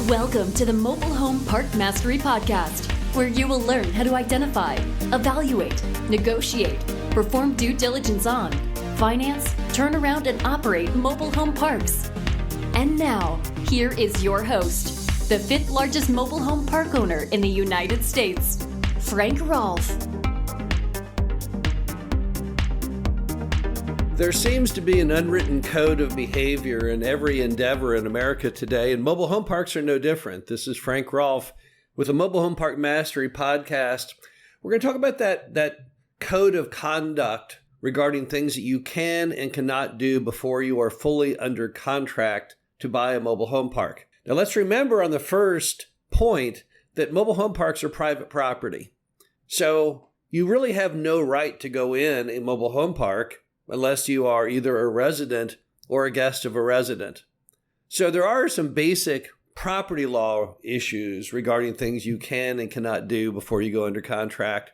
Welcome to the Mobile Home Park Mastery Podcast, where you will learn how to identify, evaluate, negotiate, perform due diligence on, finance, turn around, and operate mobile home parks. And now, here is your host, the fifth largest mobile home park owner in the United States, Frank Rolfe. There seems to be an unwritten code of behavior in every endeavor in America today, and mobile home parks are no different. This is Frank Rolfe with the Mobile Home Park Mastery Podcast. We're going to talk about that code of conduct regarding things that you can and cannot do before you are fully under contract to buy a mobile home park. Now, let's remember on the first point that mobile home parks are private property. So you really have no right to go in a mobile home park unless you are either a resident or a guest of a resident. So there are some basic property law issues regarding things you can and cannot do before you go under contract.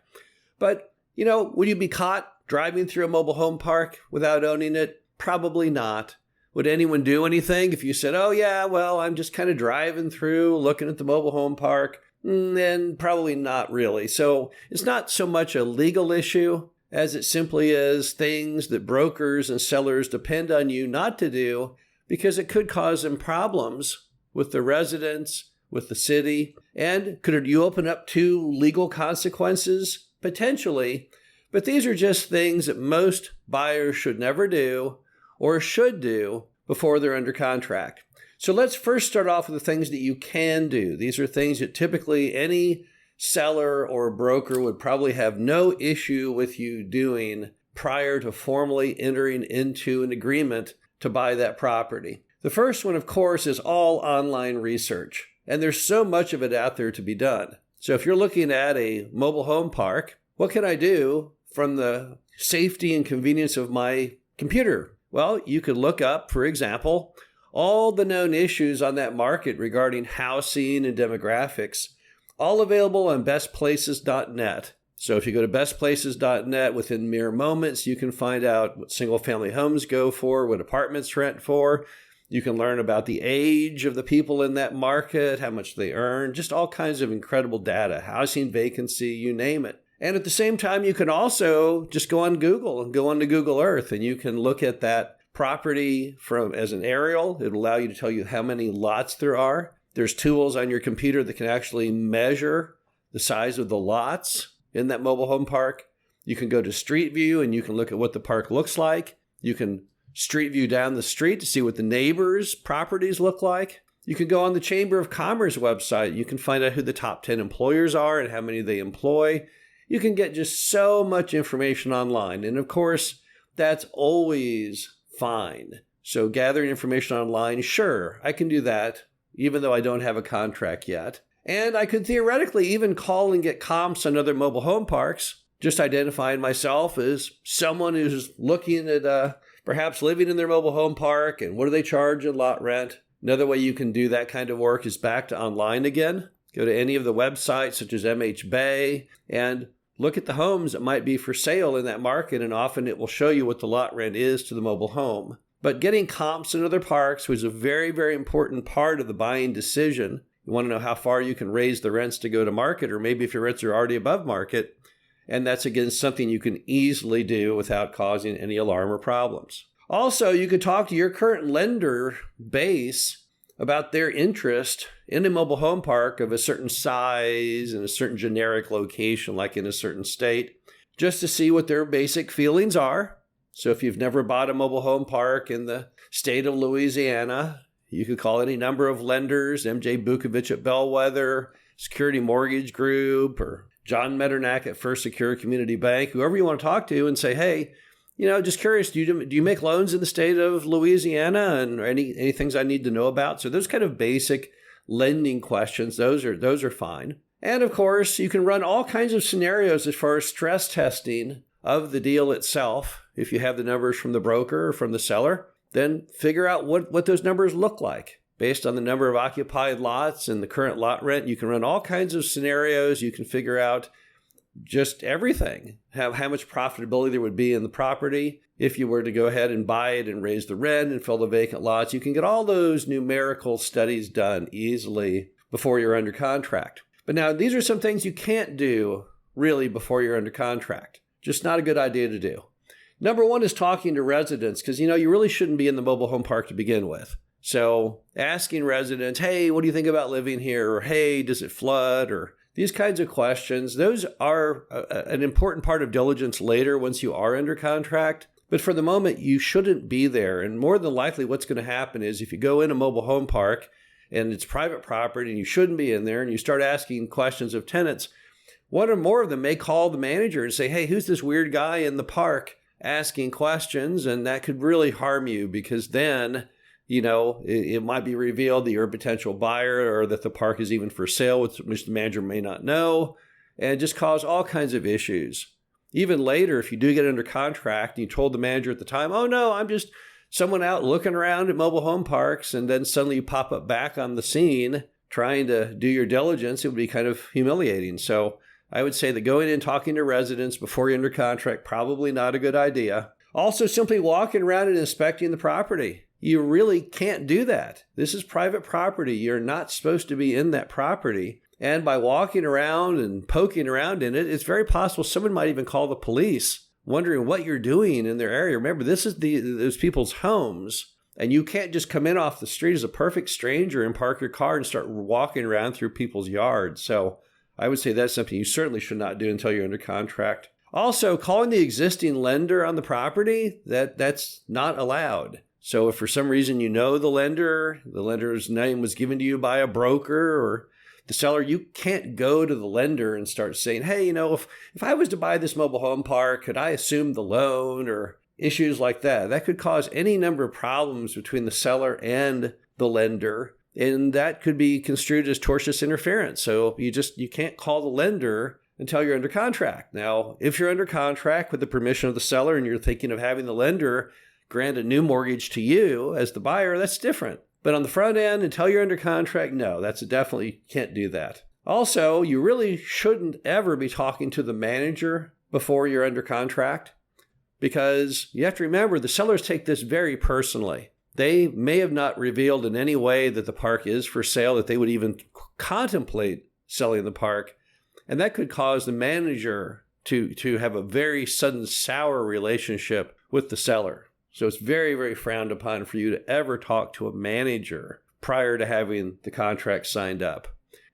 But, would you be caught driving through a mobile home park without owning it? Probably not. Would anyone do anything if you said, oh yeah, well, I'm just kind of driving through, looking at the mobile home park? Then probably not really. So it's not so much a legal issue as it simply is things that brokers and sellers depend on you not to do because it could cause them problems with the residents, with the city. And could you open up to legal consequences? Potentially. But these are just things that most buyers should never do or should do before they're under contract. So let's first start off with the things that you can do. These are things that typically any seller or broker would probably have no issue with you doing prior to formally entering into an agreement to buy that property. The first one, of course, is all online research. And there's so much of it out there to be done. So if you're looking at a mobile home park, what can I do from the safety and convenience of my computer? Well, you could look up, for example, all the known issues on that market regarding housing and demographics, all available on bestplaces.net. So if you go to bestplaces.net, within mere moments, you can find out what single-family homes go for, what apartments rent for. You can learn about the age of the people in that market, how much they earn, just all kinds of incredible data, housing vacancy, you name it. And at the same time, you can also just go on Google and go onto Google Earth, and you can look at that property as an aerial. It'll allow you to tell you how many lots there are. There's tools on your computer that can actually measure the size of the lots in that mobile home park. You can go to Street View and you can look at what the park looks like. You can Street View down the street to see what the neighbors' properties look like. You can go on the Chamber of Commerce website. You can find out who the top 10 employers are and how many they employ. You can get just so much information online. And of course, that's always fine. So gathering information online, sure, I can do that, even though I don't have a contract yet. And I could theoretically even call and get comps on other mobile home parks, just identifying myself as someone who's looking at perhaps living in their mobile home park and what do they charge in lot rent. Another way you can do that kind of work is back to online again. Go to any of the websites such as MHBay and look at the homes that might be for sale in that market, and often it will show you what the lot rent is to the mobile home. But getting comps in other parks was a very, very important part of the buying decision. You want to know how far you can raise the rents to go to market, or maybe if your rents are already above market. And that's, again, something you can easily do without causing any alarm or problems. Also, you could talk to your current lender base about their interest in a mobile home park of a certain size and a certain generic location, like in a certain state, just to see what their basic feelings are. So if you've never bought a mobile home park in the state of Louisiana, you could call any number of lenders, MJ Bukovich at Bellwether, Security Mortgage Group, or John Metternach at First Secure Community Bank, whoever you want to talk to, and say, hey, just curious, do you make loans in the state of Louisiana, and any things I need to know about? So those kind of basic lending questions, those are fine. And of course, you can run all kinds of scenarios as far as stress testing of the deal itself. If you have the numbers from the broker or from the seller, then figure out what those numbers look like. Based on the number of occupied lots and the current lot rent, you can run all kinds of scenarios. You can figure out just everything, how much profitability there would be in the property if you were to go ahead and buy it and raise the rent and fill the vacant lots. You can get all those numerical studies done easily before you're under contract. But now these are some things you can't do really before you're under contract. Just not a good idea to do. Number one is talking to residents, because you really shouldn't be in the mobile home park to begin with. So asking residents, hey, what do you think about living here? Or hey, does it flood? Or these kinds of questions, those are an important part of diligence later once you are under contract. But for the moment, you shouldn't be there. And more than likely, what's going to happen is if you go in a mobile home park and it's private property and you shouldn't be in there and you start asking questions of tenants, one or more of them may call the manager and say, hey, who's this weird guy in the park asking questions? And that could really harm you, because then it might be revealed that you're a potential buyer or that the park is even for sale, which the manager may not know, and just cause all kinds of issues. Even later, if you do get under contract and you told the manager at the time, oh no, I'm just someone out looking around at mobile home parks, and then suddenly you pop up back on the scene trying to do your diligence, it would be kind of humiliating. So I would say that going in and talking to residents before you're under contract, probably not a good idea. Also, simply walking around and inspecting the property. You really can't do that. This is private property. You're not supposed to be in that property. And by walking around and poking around in it, it's very possible someone might even call the police, wondering what you're doing in their area. Remember, this is those people's homes, and you can't just come in off the street as a perfect stranger and park your car and start walking around through people's yards. So I would say that's something you certainly should not do until you're under contract. Also, calling the existing lender on the property, that's not allowed. So if for some reason the lender's name was given to you by a broker or the seller, you can't go to the lender and start saying, hey, if I was to buy this mobile home park, could I assume the loan, or issues like that? That could cause any number of problems between the seller and the lender, and that could be construed as tortious interference. So you can't call the lender until you're under contract. Now, if you're under contract with the permission of the seller and you're thinking of having the lender grant a new mortgage to you as the buyer, that's different. But on the front end, until you're under contract, no, that's definitely can't do that. Also, you really shouldn't ever be talking to the manager before you're under contract, because you have to remember the sellers take this very personally. They may have not revealed in any way that the park is for sale, that they would even contemplate selling the park. And that could cause the manager to have a very sudden sour relationship with the seller. So it's very, very frowned upon for you to ever talk to a manager prior to having the contract signed up.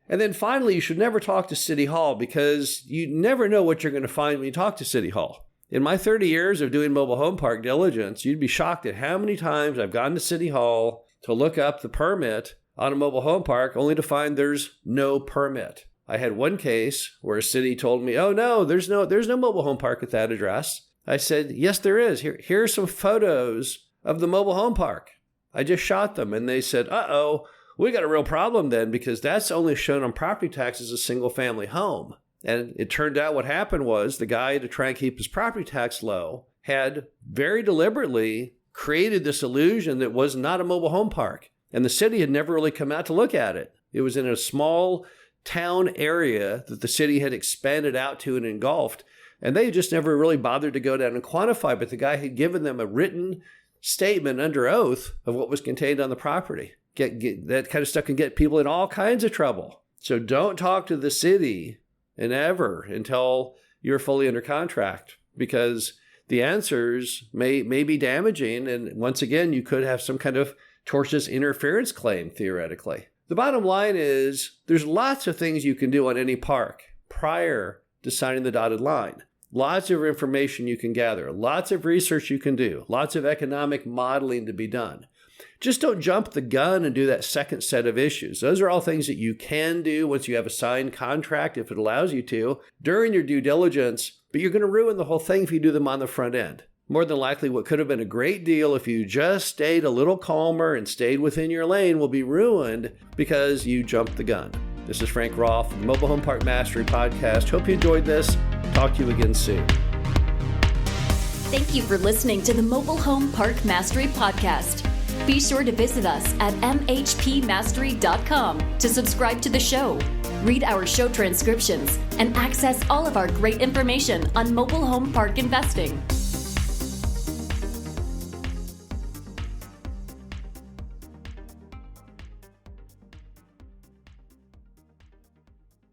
And then finally, you should never talk to City Hall, because you never know what you're going to find when you talk to City Hall. In my 30 years of doing mobile home park diligence, you'd be shocked at how many times I've gone to City Hall to look up the permit on a mobile home park only to find there's no permit. I had one case where a city told me, oh no, there's no mobile home park at that address. I said, yes, there is. Here are some photos of the mobile home park. I just shot them. And they said, uh-oh, we got a real problem then, because that's only shown on property tax as a single family home. And it turned out what happened was the guy, to try and keep his property tax low, had very deliberately created this illusion that was not a mobile home park. And the city had never really come out to look at it. It was in a small town area that the city had expanded out to and engulfed. And they just never really bothered to go down and quantify, but the guy had given them a written statement under oath of what was contained on the property. That kind of stuff can get people in all kinds of trouble. So don't talk to the city until you're fully under contract, because the answers may be damaging. And once again, you could have some kind of tortious interference claim, theoretically. The bottom line is there's lots of things you can do on any park prior to signing the dotted line. Lots of information you can gather, lots of research you can do, lots of economic modeling to be done. Just don't jump the gun and do that second set of issues. Those are all things that you can do once you have a signed contract, if it allows you to, during your due diligence, but you're going to ruin the whole thing if you do them on the front end. More than likely, what could have been a great deal if you just stayed a little calmer and stayed within your lane will be ruined because you jumped the gun. This is Frank Rolfe, the Mobile Home Park Mastery Podcast. Hope you enjoyed this. Talk to you again soon. Thank you for listening to the Mobile Home Park Mastery Podcast. Be sure to visit us at mhpmastery.com to subscribe to the show. Read our show transcriptions and access all of our great information on mobile home park investing.